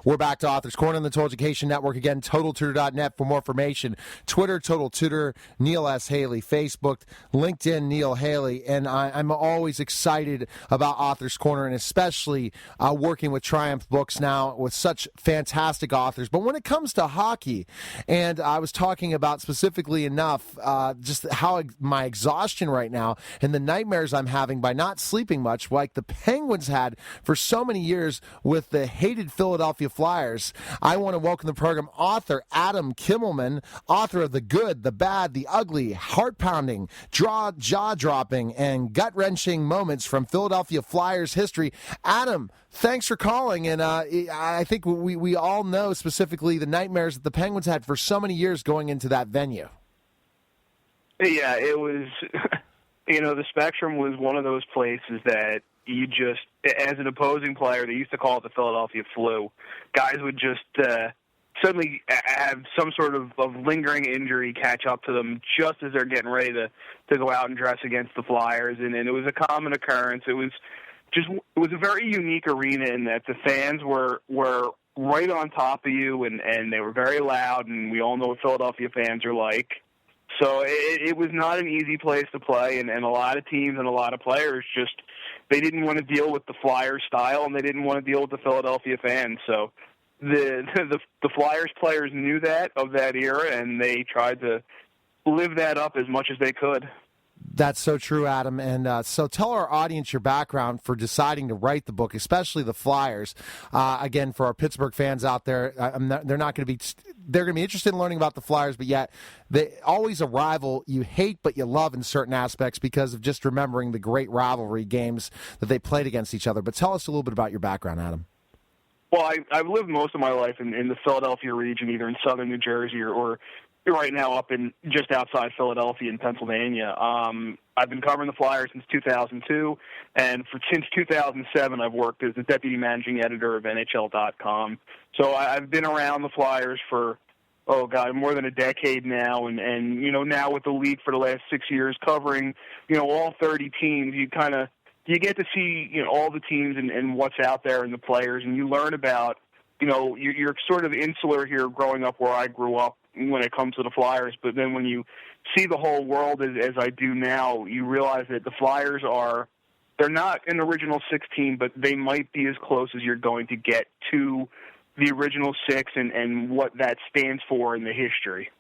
We're back to Authors Corner on the Total Education Network. Again, TotalTutor.net for more information. Twitter, Total Tutor, Neil S. Haley. Facebook, LinkedIn, Neil Haley. And I'm always excited about Authors Corner, and especially working with Triumph Books now with such fantastic authors. But when it comes to hockey, and I was talking about specifically enough just how my exhaustion right now and the nightmares I'm having by not sleeping much, like the Penguins had for so many years with the hated Philadelphia Flyers. I want to welcome the program author Adam Kimelman, author of The Good, the Bad, the Ugly, Heart-Pounding, Jaw-Dropping, and Gut-Wrenching Moments from Philadelphia Flyers History. Adam, thanks for calling, and I think we all know specifically the nightmares that the Penguins had for so many years going into that venue. Yeah, it was, the Spectrum was one of those places that you just, as an opposing player, they used to call it the Philadelphia flu. Guys would just suddenly have some sort of lingering injury catch up to them just as they're getting ready to go out and dress against the Flyers, and it was a common occurrence. It was a very unique arena in that the fans were right on top of you, and they were very loud, and we all know what Philadelphia fans are like. So it was not an easy place to play, and a lot of teams and a lot of players just, they didn't want to deal with the Flyers style, and they didn't want to deal with the Philadelphia fans. So the Flyers players knew that, of that era, and they tried to live that up as much as they could. That's so true, Adam. And so tell our audience your background for deciding to write the book, especially the Flyers. Again, for our Pittsburgh fans out there, they're going to be interested in learning about the Flyers, but yet they always a rival you hate but you love in certain aspects because of just remembering the great rivalry games that they played against each other. But tell us a little bit about your background, Adam. Well, I've lived most of my life in the Philadelphia region, either in southern New Jersey or right now up in just outside Philadelphia in Pennsylvania. I've been covering the Flyers since 2002, and since 2007 I've worked as the deputy managing editor of NHL.com. So I've been around the Flyers for, more than a decade now, and now with the league for the last 6 years covering, all 30 teams, you get to see, all the teams and what's out there and the players, and you learn about, you're sort of insular here growing up where I grew up when it comes to the Flyers, but then when you see the whole world as I do now, you realize that the Flyers they're not an original 16, but they might be as close as you're going to get to the original 6 and what that stands for in the history.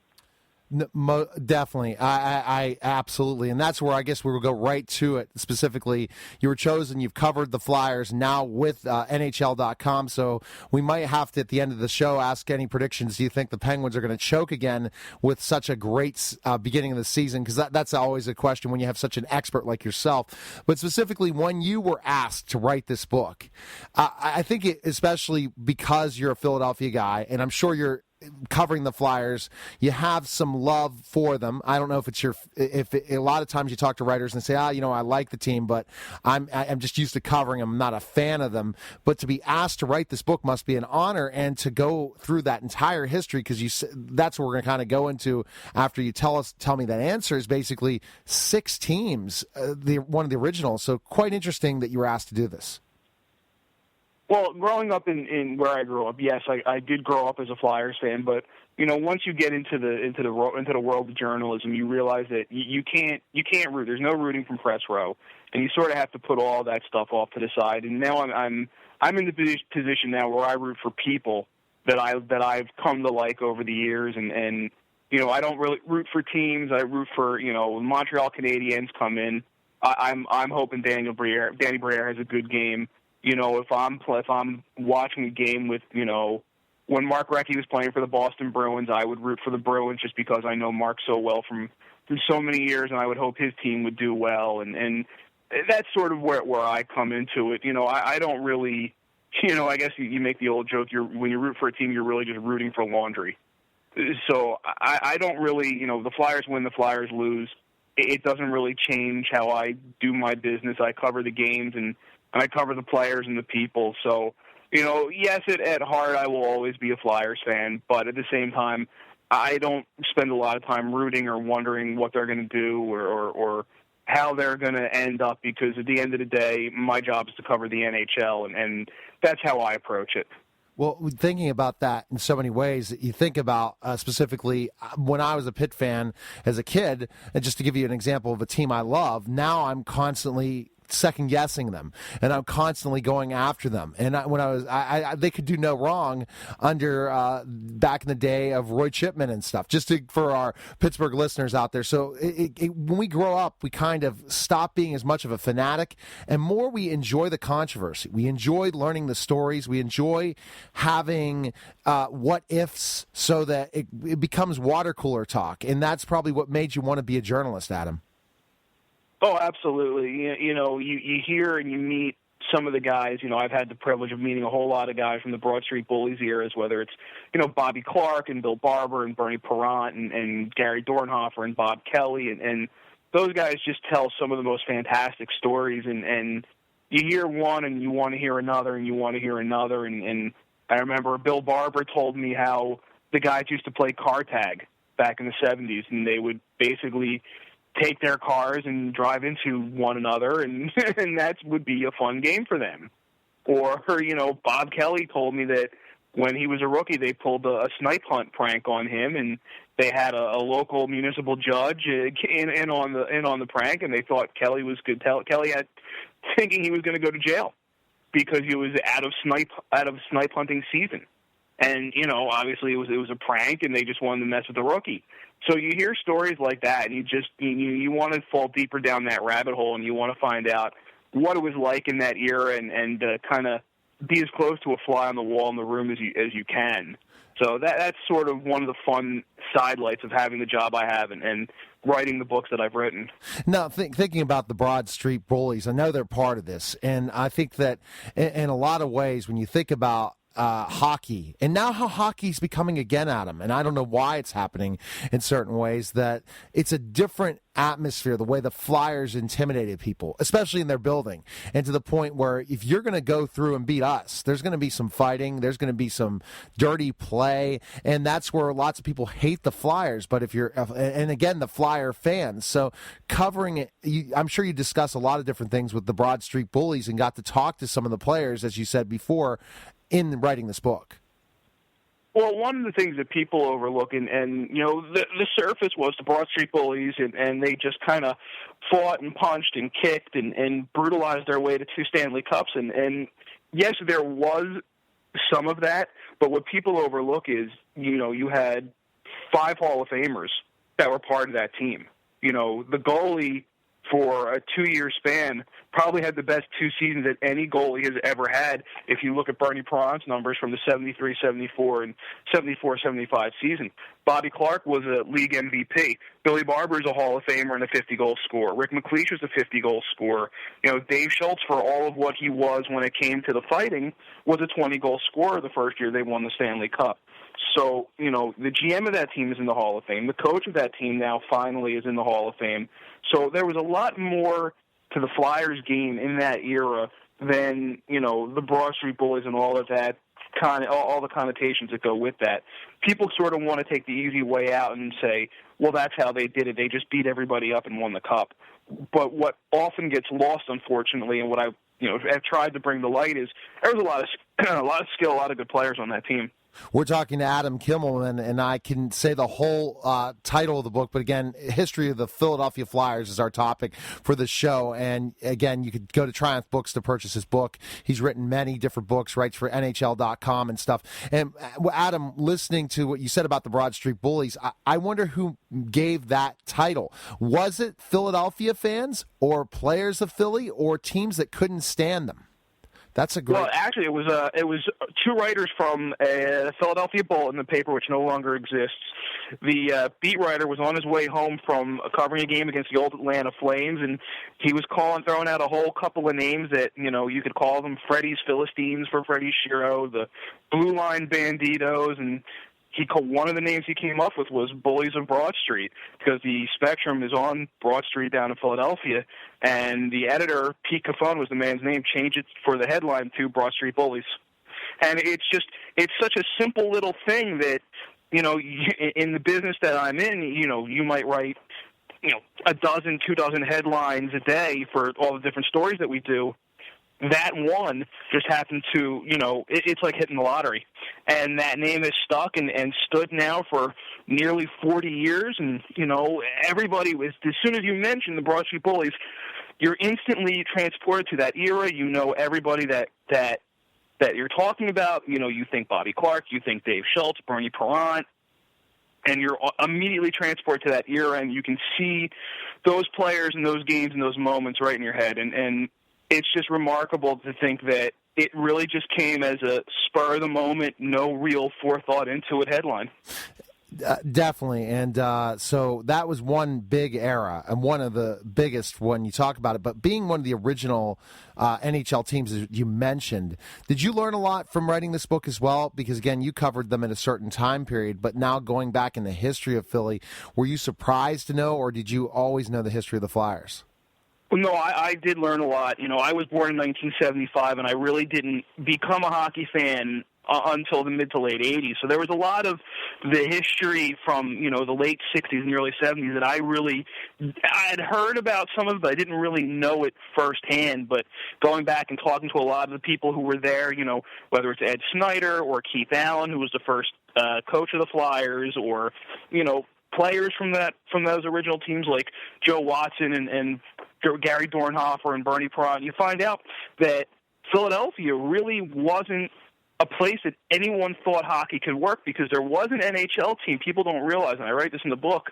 Definitely. I absolutely. And that's where I guess we will go right to it. Specifically, you were chosen, you've covered the Flyers now with NHL.com, so we might have to, at the end of the show, ask any predictions. Do you think the Penguins are going to choke again with such a great beginning of the season? Because that's always a question when you have such an expert like yourself. But specifically, when you were asked to write this book, I think especially because you're a Philadelphia guy, and I'm sure you're covering the Flyers, you have some love for them. I don't know if a lot of times you talk to writers and say, I like the team, but I'm just used to covering them. I'm not a fan of them. But to be asked to write this book must be an honor, and to go through that entire history, because that's what we're going to kind of go into after you tell me that answer, is basically 6 teams, one of the originals. So quite interesting that you were asked to do this. Well, growing up in where I grew up, yes, I did grow up as a Flyers fan, but once you get into the world of journalism, you realize that you can't root. There's no rooting from press row, and you sort of have to put all that stuff off to the side. And now I'm in the position now where I root for people that I've come to like over the years, and I don't really root for teams. I root for when Montreal Canadiens come in. I'm hoping Danny Briere has a good game. If I'm watching a game with, when Mark Recchi was playing for the Boston Bruins, I would root for the Bruins just because I know Mark so well from so many years, and I would hope his team would do well. And that's sort of where I come into it. I don't really, I guess you make the old joke, when you root for a team, you're really just rooting for laundry. So I don't really, the Flyers win, the Flyers lose. It doesn't really change how I do my business. I cover the games, and I cover the players and the people. So, yes, at heart I will always be a Flyers fan, but at the same time, I don't spend a lot of time rooting or wondering what they're going to do or how they're going to end up, because at the end of the day, my job is to cover the NHL, and that's how I approach it. Well, thinking about that in so many ways, you think about specifically when I was a Pitt fan as a kid, and just to give you an example of a team I love, now I'm constantly second guessing them, and I'm constantly going after them. And they could do no wrong under back in the day of Roy Chipman and stuff. For our Pittsburgh listeners out there. So when we grow up, we kind of stop being as much of a fanatic, and more we enjoy the controversy. We enjoy learning the stories. We enjoy having what ifs, so that it becomes water cooler talk. And that's probably what made you want to be a journalist, Adam. Oh, absolutely. You hear and you meet some of the guys. I've had the privilege of meeting a whole lot of guys from the Broad Street Bullies eras, whether it's, Bobby Clark and Bill Barber and Bernie Perrant and Gary Dornhofer and Bob Kelly. And those guys just tell some of the most fantastic stories. And you hear one and you want to hear another and you want to hear another. And I remember Bill Barber told me how the guys used to play car tag back in the 70s, and they would basically take their cars and drive into one another, and and that would be a fun game for them. Or, Bob Kelly told me that when he was a rookie, they pulled a snipe hunt prank on him, and they had a local municipal judge in on the prank, and they thought Kelly was good. Kelly had thinking he was going to go to jail because he was out of snipe hunting season. And, obviously it was a prank, and they just wanted to mess with the rookie. So you hear stories like that, and you want to fall deeper down that rabbit hole, and you want to find out what it was like in that era, and kind of be as close to a fly on the wall in the room as you can. So that's sort of one of the fun sidelights of having the job I have and writing the books that I've written. Now, thinking about the Broad Street Bullies, I know they're part of this, and I think that in a lot of ways, when you think about hockey, and now how hockey's becoming again, Adam, and I don't know why it's happening in certain ways, that it's a different atmosphere, the way the Flyers intimidated people, especially in their building, and to the point where if you're going to go through and beat us, there's going to be some fighting, there's going to be some dirty play, and that's where lots of people hate the Flyers. But if you're, and again, the Flyer fans, so covering it, I'm sure you discuss a lot of different things with the Broad Street Bullies and got to talk to some of the players, as you said before, in writing this book. Well, one of the things that people overlook, and the surface was the Broad Street Bullies, and they just kind of fought and punched and kicked and brutalized their way to 2 Stanley Cups. And yes, there was some of that, but what people overlook is, you had 5 Hall of Famers that were part of that team. The goalie for a 2-year span probably had the best 2 seasons that any goalie has ever had if you look at Bernie Perrant's numbers from the 73-74 and 74-75 season. Bobby Clark was a league MVP. Billy Barber is a Hall of Famer and a 50-goal scorer. Rick McLeish was a 50-goal scorer. Dave Schultz, for all of what he was when it came to the fighting, was a 20-goal scorer the first year they won the Stanley Cup. So, the GM of that team is in the Hall of Fame. The coach of that team now finally is in the Hall of Fame. So there was a lot more to the Flyers game in that era than, the Broad Street Bullies and all of that, all the connotations that go with that. People sort of want to take the easy way out and say, well, that's how they did it. They just beat everybody up and won the cup. But what often gets lost, unfortunately, and what I've tried to bring to light is there was a lot of skill, a lot of good players on that team. We're talking to Adam Kimelman, and I can say the whole title of the book, but again, history of the Philadelphia Flyers is our topic for the show. And again, you could go to Triumph Books to purchase his book. He's written many different books, writes for NHL.com and stuff. And Adam, listening to what you said about the Broad Street Bullies, I wonder who gave that title. Was it Philadelphia fans or players of Philly or teams that couldn't stand them? That's a great. Well, actually, it was 2 writers from the Philadelphia Bulletin, the paper which no longer exists. The beat writer was on his way home from covering a game against the old Atlanta Flames, and he was throwing out a whole couple of names that you could call them Freddie's Philistines for Freddie Shiro, the Blue Line Banditos, and one of the names he came up with was Bullies of Broad Street, because the Spectrum is on Broad Street down in Philadelphia, and the editor, Pete Cafone was the man's name, changed it for the headline to Broad Street Bullies. And it's such a simple little thing that, in the business that I'm in, you might write, 12 headlines a day for all the different stories that we do. that one just happened to, it's like hitting the lottery. And that name has stuck and stood now for nearly 40 years. And, everybody was, as soon as you mention the Broad Street Bullies, you're instantly transported to that era. You know everybody that you're talking about. You think Bobby Clark, you think Dave Schultz, Bernie Parent, and you're immediately transported to that era, and you can see those players and those games and those moments right in your head. And it's just remarkable to think that it really just came as a spur-of-the-moment, no real forethought into it headline. Definitely, and so that was one big era, and one of the biggest when you talk about it. But being one of the original NHL teams, as you mentioned, did you learn a lot from writing this book as well? Because, again, you covered them in a certain time period, but now going back in the history of Philly, were you surprised to know, or did you always know the history of the Flyers? Well, no, I did learn a lot. I was born in 1975, and I really didn't become a hockey fan until the mid to late 80s. So there was a lot of the history from, the late 60s and the early 70s that I had heard about some of it, but I didn't really know it firsthand. But going back and talking to a lot of the people who were there, whether it's Ed Snyder or Keith Allen, who was the first coach of the Flyers, or, players from those original teams like Joe Watson and Gary Dornhofer and Bernie Parent, you find out that Philadelphia really wasn't a place that anyone thought hockey could work, because there was an NHL team. People don't realize, and I write this in the book,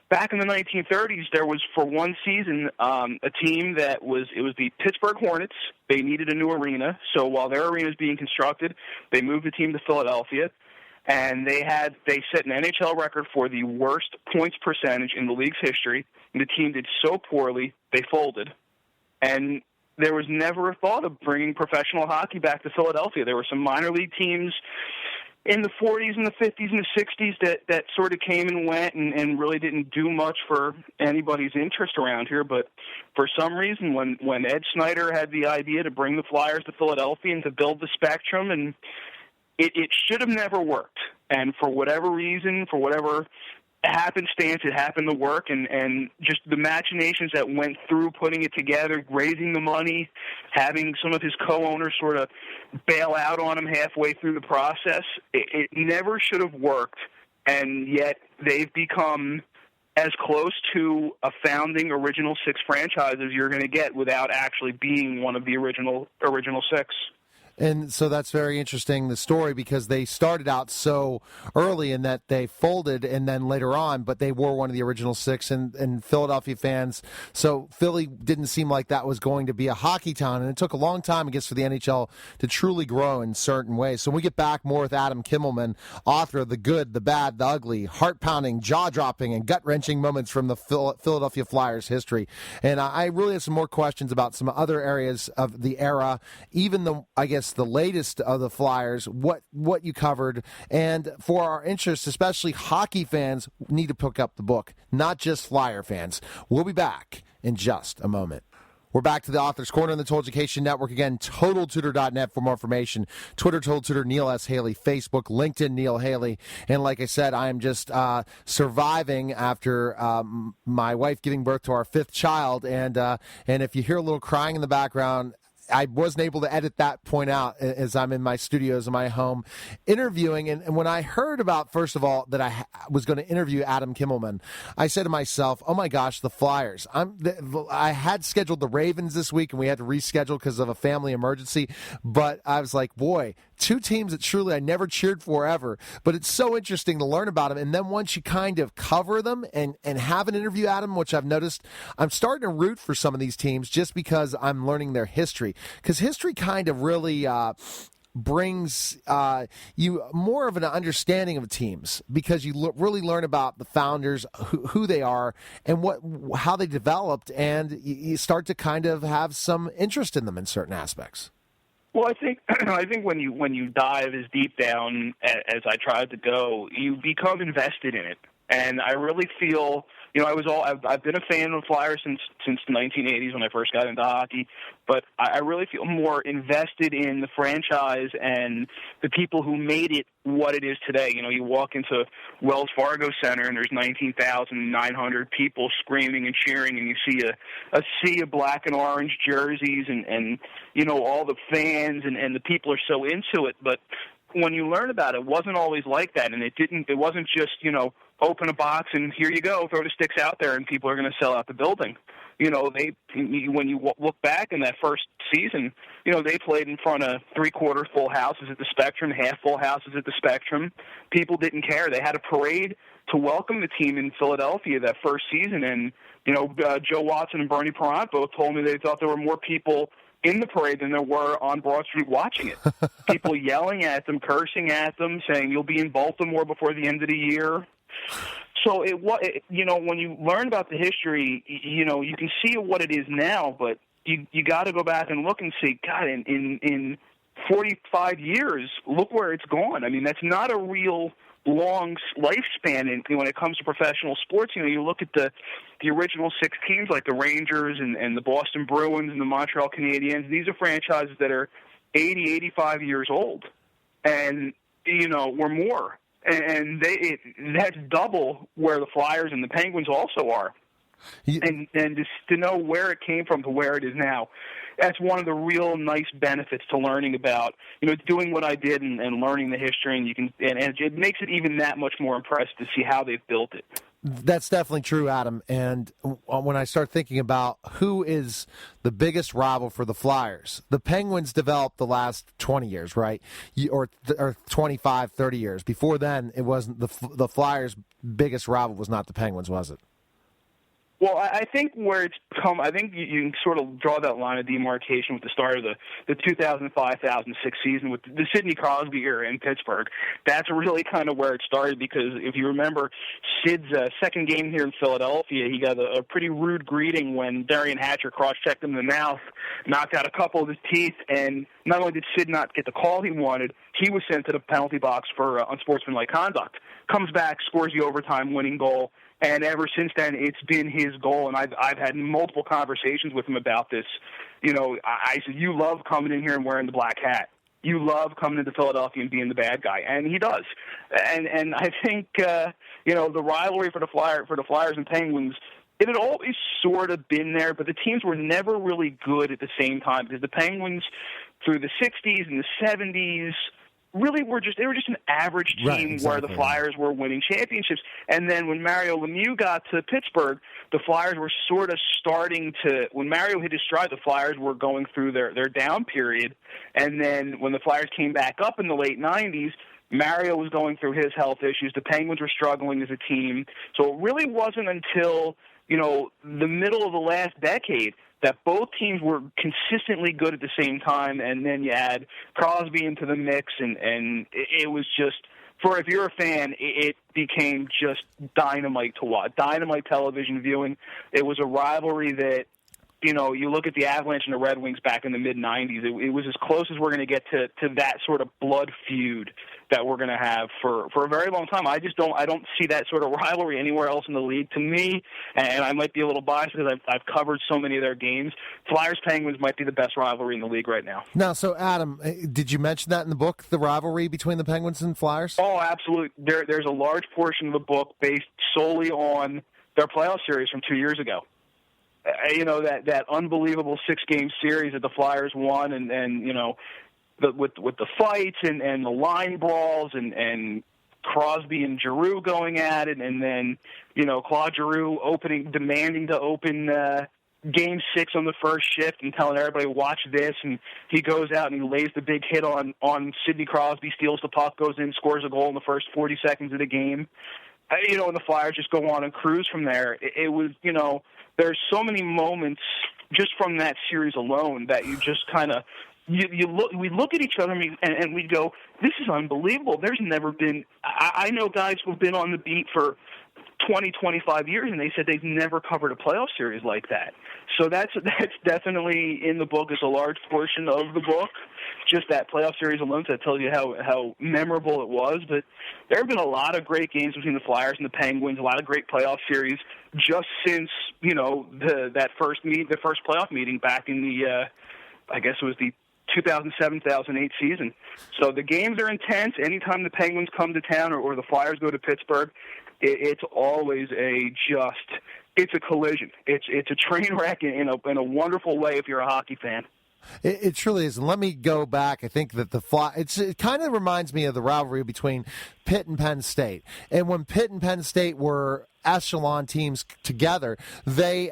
back in the 1930s, there was, for one season, a team it was the Pittsburgh Hornets. They needed a new arena, so while their arena was being constructed, they moved the team to Philadelphia, and they set an NHL record for the worst points percentage in the league's history, and the team did so poorly, they folded. And there was never a thought of bringing professional hockey back to Philadelphia. There were some minor league teams in the 40s and the 50s and the 60s that sort of came and went and really didn't do much for anybody's interest around here. But for some reason, when Ed Snyder had the idea to bring the Flyers to Philadelphia and to build the Spectrum, and it should have never worked. And for whatever reason, for whatever happenstance, it happened to work, and just the machinations that went through putting it together, raising the money, having some of his co-owners sort of bail out on him halfway through the process, it never should have worked, and yet they've become as close to a founding original six franchise as you're going to get without actually being one of the original six. And so that's very interesting, the story, because they started out so early in that they folded and then later on, but they were one of the original six, and Philadelphia fans. So Philly didn't seem like that was going to be a hockey town, and it took a long time, I guess, for the NHL to truly grow in certain ways. So when we get back, more with Adam Kimelman, author of The Good, the Bad, the Ugly, heart-pounding, jaw-dropping, and gut-wrenching moments from the Philadelphia Flyers history. And I really have some more questions about some other areas of the era, even the latest of the Flyers, what you covered, and for our interest, especially hockey fans, need to pick up the book, not just Flyer fans. We'll be back in just a moment. We're back to the Author's Corner on the Total Education Network. Again, TotalTutor.net for more information. Twitter, Total Tutor, Neil S. Haley. Facebook, LinkedIn, Neil Haley. And like I said, I am just surviving after my wife giving birth to our fifth child. And if you hear a little crying in the background, I wasn't able to edit that point out as I'm in my studios in my home interviewing. And when I heard about, first of all, that I was going to interview Adam Kimelman, I said to myself, oh my gosh, the Flyers. I had scheduled the Ravens this week, and we had to reschedule because of a family emergency. But I was like, boy, two teams that truly I never cheered for ever. But it's so interesting to learn about them. And then once you kind of cover them and have an interview at them, which I've noticed, I'm starting to root for some of these teams just because I'm learning their history. Because history kind of really brings you more of an understanding of teams, because you really learn about the founders, who they are, and how they developed, and you start to kind of have some interest in them in certain aspects. Well, I think when you dive as deep down as I tried to go, you become invested in it. And I really feel I've been a fan of the Flyers since the 1980s when I first got into hockey, but I really feel more invested in the franchise and the people who made it what it is today. You walk into Wells Fargo Center and there's 19,900 people screaming and cheering, and you see a sea of black and orange jerseys and all the fans and the people are so into it. But when you learn about it, it wasn't always like that, and it wasn't just, open a box and here you go, throw the sticks out there and people are going to sell out the building. When you look back in that first season, they played in front of three-quarter full houses at the Spectrum, half full houses at the Spectrum. People didn't care. They had a parade to welcome the team in Philadelphia that first season, and Joe Watson and Bernie Parent both told me they thought there were more people in the parade than there were on Broad Street watching it. People yelling at them, cursing at them, saying you'll be in Baltimore before the end of the year. So when you learn about the history, you can see what it is now, but you got to go back and look and see, God, in 45 years, look where it's gone. I mean, that's not a real long lifespan when it comes to professional sports. You look at the original six teams like the Rangers and the Boston Bruins and the Montreal Canadiens. These are franchises that are 80, 85 years old, and we're more. And that's double where the Flyers and the Penguins also are. And just to know where it came from to where it is now, that's one of the real nice benefits to learning about, doing what I did and learning the history. And it makes it even that much more impressive to see how they've built it. That's definitely true, Adam. And when I start thinking about who is the biggest rival for the Flyers, the Penguins developed the last 20 years, right? Or 25, 30 years. Before then, it wasn't the Flyers' biggest rival was not the Penguins, was it? Well, I think where it's come, I think you can sort of draw that line of demarcation with the start of the 2005-2006 season with the Sidney Crosby era in Pittsburgh. That's really kind of where it started, because if you remember Sid's second game here in Philadelphia, he got a pretty rude greeting when Darian Hatcher cross-checked him in the mouth, knocked out a couple of his teeth, and not only did Sid not get the call he wanted, he was sent to the penalty box for unsportsmanlike conduct. Comes back, scores the overtime winning goal. And ever since then, it's been his goal, and I've had multiple conversations with him about this. I said, you love coming in here and wearing the black hat. You love coming into Philadelphia and being the bad guy, and he does. And I think the rivalry for the Flyers and Penguins, it had always sort of been there, but the teams were never really good at the same time, because the Penguins through the 60s and the 70s really were just an average team, right, exactly, where the Flyers were winning championships. And then when Mario Lemieux got to Pittsburgh, the Flyers were sort of starting to, when Mario hit his stride, the Flyers were going through their down period. And then when the Flyers came back up in the late 90s, Mario was going through his health issues. The Penguins were struggling as a team. So it really wasn't until, the middle of the last decade that both teams were consistently good at the same time, and then you add Crosby into the mix, and it was just, if you're a fan, it became just dynamite to watch, dynamite television viewing. It was a rivalry that, you look at the Avalanche and the Red Wings back in the mid-'90s, it was as close as we're going to get to that sort of blood feud that we're going to have for a very long time. I don't see that sort of rivalry anywhere else in the league. To me, and I might be a little biased because I've covered so many of their games, Flyers-Penguins might be the best rivalry in the league right now. Now, so Adam, did you mention that in the book, the rivalry between the Penguins and Flyers? Oh, absolutely. There's a large portion of the book based solely on their playoff series from 2 years ago. That unbelievable 6-game series that the Flyers won, and with the fights and the line brawls and Crosby and Giroux going at it, and then Claude Giroux demanding to open Game 6 on the first shift and telling everybody, watch this, and he goes out and he lays the big hit on Sidney Crosby, steals the puck, goes in, scores a goal in the first 40 seconds of the game. And the Flyers just go on and cruise from there. It was, there's so many moments just from that series alone that you just kind of, we look at each other and we go, this is unbelievable. There's never been, I know guys who've been on the beat for 20, 25 years, and they said they've never covered a playoff series like that. So that's definitely in the book. Is a large portion of the book. Just that playoff series alone, that tells you how memorable it was. But there have been a lot of great games between the Flyers and the Penguins, a lot of great playoff series just since, the first playoff meeting back in the, I guess it was the 2007-2008 season. So the games are intense. Anytime the Penguins come to town or the Flyers go to Pittsburgh, it's always it's a collision. It's a train wreck in a wonderful way if you're a hockey fan. It truly is. And let me go back. I think that it kind of reminds me of the rivalry between Pitt and Penn State. And when Pitt and Penn State were echelon teams together, they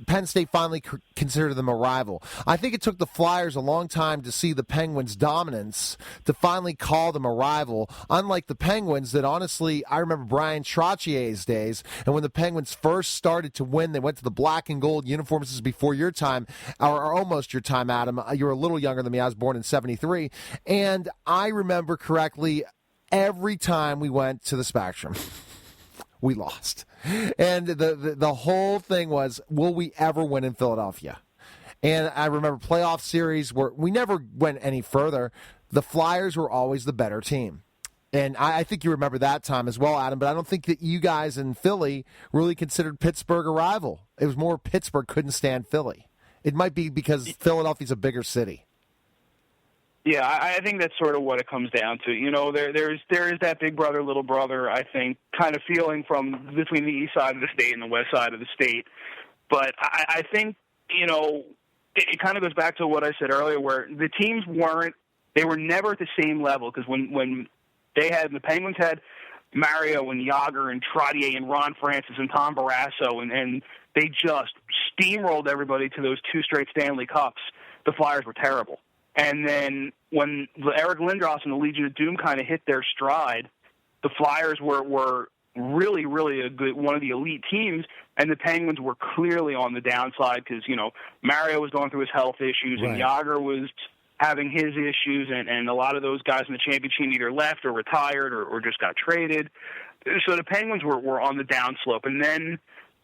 Penn State finally considered them a rival. I think it took the Flyers a long time to see the Penguins' dominance to finally call them a rival, unlike the Penguins that honestly, I remember Brian Trottier's days, and when the Penguins first started to win, they went to the black and gold uniforms. This is before your time, or almost your time, Adam. You were a little younger than me. I was born in 73, and I remember correctly, every time we went to the Spectrum, we lost. And the whole thing was, will we ever win in Philadelphia? And I remember playoff series where we never went any further. The Flyers were always the better team. And I think you remember that time as well, Adam, but I don't think that you guys in Philly really considered Pittsburgh a rival. It was more Pittsburgh couldn't stand Philly. It might be because Philadelphia's a bigger city. Yeah, I think that's sort of what it comes down to. There is that big brother, little brother, I think, kind of feeling from between the east side of the state and the west side of the state. But I think, it kind of goes back to what I said earlier, where the teams they were never at the same level, because when the Penguins had Mario and Yager and Trottier and Ron Francis and Tom Barrasso, and they just steamrolled everybody to those two straight Stanley Cups, the Flyers were terrible. And then when Eric Lindros and the Legion of Doom kind of hit their stride, the Flyers were really, really one of the elite teams, and the Penguins were clearly on the downside because, Mario was going through his health issues, right, and Yager was having his issues, and a lot of those guys in the championship team either left or retired or just got traded. So the Penguins were on the downslope. And then,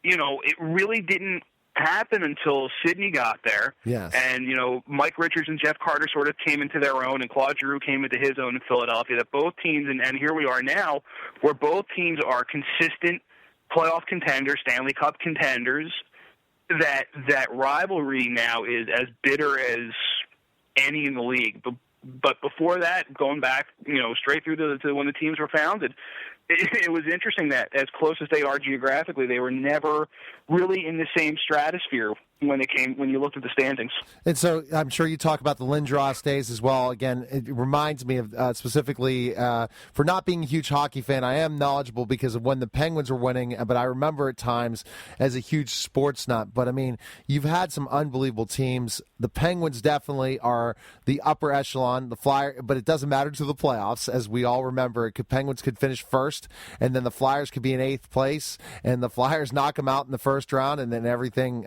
it really didn't happen until Sidney got there. Yes. And, Mike Richards and Jeff Carter sort of came into their own, and Claude Giroux came into his own in Philadelphia, that both teams, and here we are now, where both teams are consistent playoff contenders, Stanley Cup contenders, that rivalry now is as bitter as any in the league. But before that, going back, straight through to when the teams were founded, it was interesting that as close as they are geographically, they were never really in the same stratosphere when you looked at the standings. And so I'm sure you talk about the Lindros days as well. Again, it reminds me of specifically for not being a huge hockey fan, I am knowledgeable because of when the Penguins were winning, but I remember at times as a huge sports nut. But I mean, you've had some unbelievable teams. The Penguins definitely are the upper echelon, the Flyers, but it doesn't matter to the playoffs, as we all remember. Penguins could finish first, and then the Flyers could be in 8th place, and the Flyers knock them out in the first round, and then everything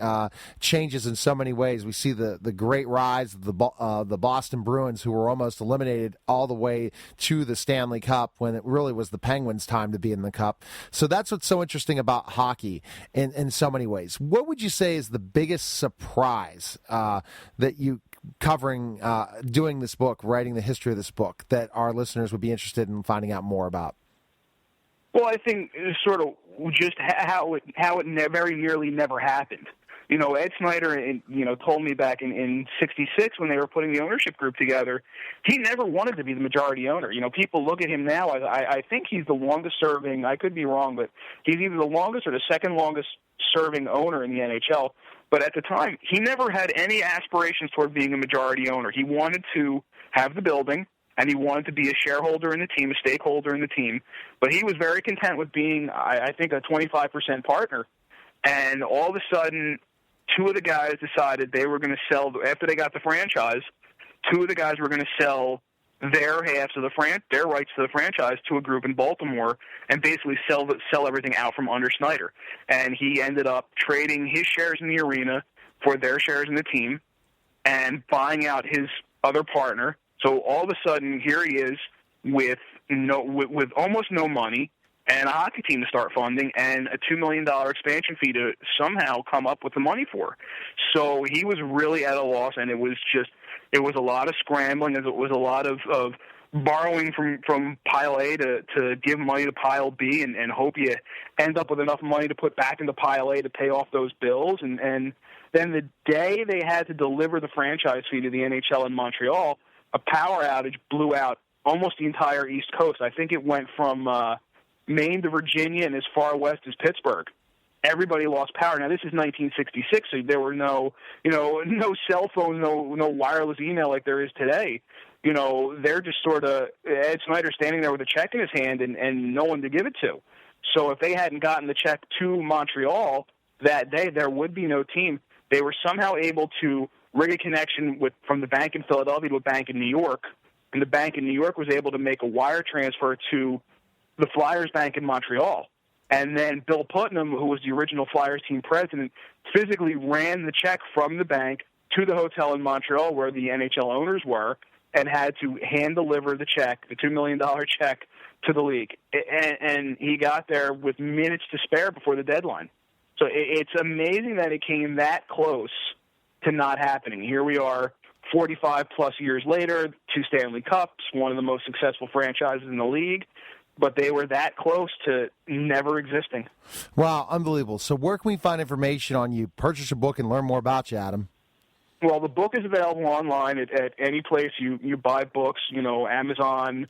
changes in so many ways. We see the great rise of the Boston Bruins, who were almost eliminated all the way to the Stanley Cup when it really was the Penguins' time to be in the Cup. So that's what's so interesting about hockey in so many ways. What would you say is the biggest surprise that you covering, doing this book, writing the history of this book, that our listeners would be interested in finding out more about? Well, I think sort of just how it very nearly never happened. Ed Snyder, told me back in '66 when they were putting the ownership group together, he never wanted to be the majority owner. People look at him now. I think he's the longest serving. I could be wrong, but he's either the longest or the second longest serving owner in the NHL. But at the time, he never had any aspirations toward being a majority owner. He wanted to have the building, and he wanted to be a shareholder in the team, a stakeholder in the team. But he was very content with being, I think, a 25% partner. And all of a sudden, two of the guys decided they were going to sell, after they got the franchise, two of the guys were going to sell their halves of their rights to the franchise to a group in Baltimore and basically sell everything out from under Snyder. And he ended up trading his shares in the arena for their shares in the team and buying out his other partner. So all of a sudden, here he is with almost no money, and a hockey team to start funding and a $2 million expansion fee to somehow come up with the money for. So he was really at a loss, and it was a lot of scrambling, it was a lot of borrowing from pile A to give money to pile B and hope you end up with enough money to put back into pile A to pay off those bills. And then the day they had to deliver the franchise fee to the NHL in Montreal, a power outage blew out almost the entire East Coast. I think it went from Maine to Virginia and as far west as Pittsburgh. Everybody lost power. Now, this is 1966, so there were no cell phones, no wireless email like there is today. They're just sort of Ed Snyder standing there with a check in his hand and no one to give it to. So if they hadn't gotten the check to Montreal that day, there would be no team. They were somehow able to rig a connection from the bank in Philadelphia to a bank in New York, and the bank in New York was able to make a wire transfer to the Flyers Bank in Montreal. And then Bill Putnam, who was the original Flyers team president, physically ran the check from the bank to the hotel in Montreal where the NHL owners were and had to hand-deliver the check, the $2 million check, to the league. And he got there with minutes to spare before the deadline. So it's amazing that it came that close to not happening. Here we are 45-plus years later, 2 Stanley Cups, one of the most successful franchises in the league, but they were that close to never existing. Wow, unbelievable. So where can we find information on you, purchase your book, and learn more about you, Adam? Well, the book is available online at any place you buy books, Amazon,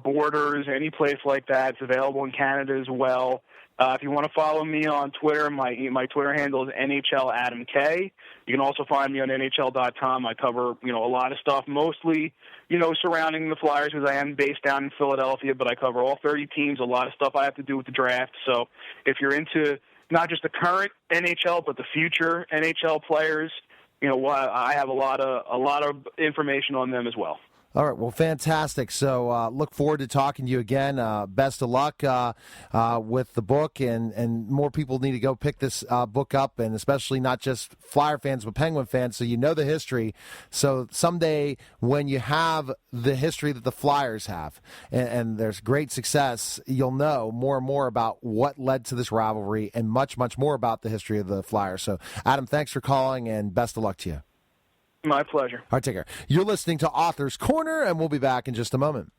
Borders, any place like that. It's available in Canada as well. If you want to follow me on Twitter, my Twitter handle is NHL Adam K. You can also find me on NHL.com. I cover, a lot of stuff, mostly, surrounding the Flyers because I am based down in Philadelphia, but I cover all 30 teams, a lot of stuff I have to do with the draft. So if you're into not just the current NHL, but the future NHL players, I have a lot of information on them as well. All right, well, fantastic. So look forward to talking to you again. Best of luck with the book, and more people need to go pick this book up, and especially not just Flyer fans, but Penguin fans, so you know the history. So someday when you have the history that the Flyers have, and there's great success, you'll know more and more about what led to this rivalry and much, much more about the history of the Flyers. So, Adam, thanks for calling, and best of luck to you. My pleasure. All right, take care. You're listening to Author's Corner, and we'll be back in just a moment.